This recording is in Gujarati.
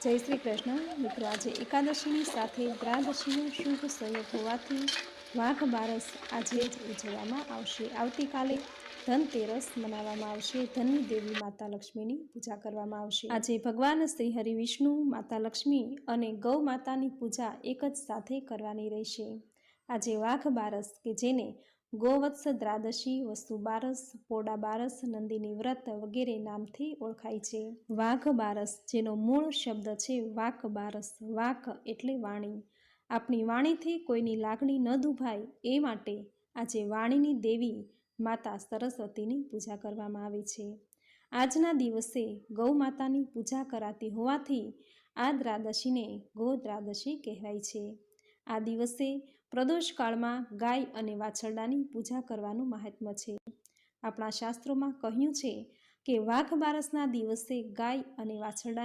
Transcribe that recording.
જય શ્રી કૃષ્ણ મિત્રો, આજે એકાદશીની સાથે દ્વાદશીનો શુભ સંયોગ હોવાથી વાઘ બારસ આજે જ ઉજવવામાં આવશે। આવતીકાલે ધનતેરસ મનાવવામાં આવશે। ધનની દેવી માતા લક્ષ્મીની પૂજા કરવામાં આવશે। આજે ભગવાન શ્રી હરિ વિષ્ણુ, માતા લક્ષ્મી અને ગૌ માતાની પૂજા એક જ સાથે કરવાની રહેશે। આજે વાઘ બારસ કે જેને ગોવત્સ દ્વાદશી, વસુ બારસ, પોડા બારસ, નંદિની વ્રત વગેરે નામથી ઓળખાય છે। વાઘ બારસ જેનો મૂળ શબ્દ છે વાક બારસ। વાક એટલે વાણી। આપણી વાણીથી કોઈની લાગણી ન દુભાય એ માટે આજે વાણીની દેવી માતા સરસ્વતીની પૂજા કરવામાં આવે છે। આજના દિવસે ગૌ માતાની પૂજા કરાતી હોવાથી આ દ્વાદશીને ગો દ્વાદશી કહેવાય છે। આ દિવસે પ્રદોષ કાળમાં ગાય અને વાછરડાની પૂજા કરવાનું મહાત્મ્ય છે। આપણા શાસ્ત્રોમાં કહ્યું છે કે વાઘ બારસના દિવસે ગાય અને વાછરડાની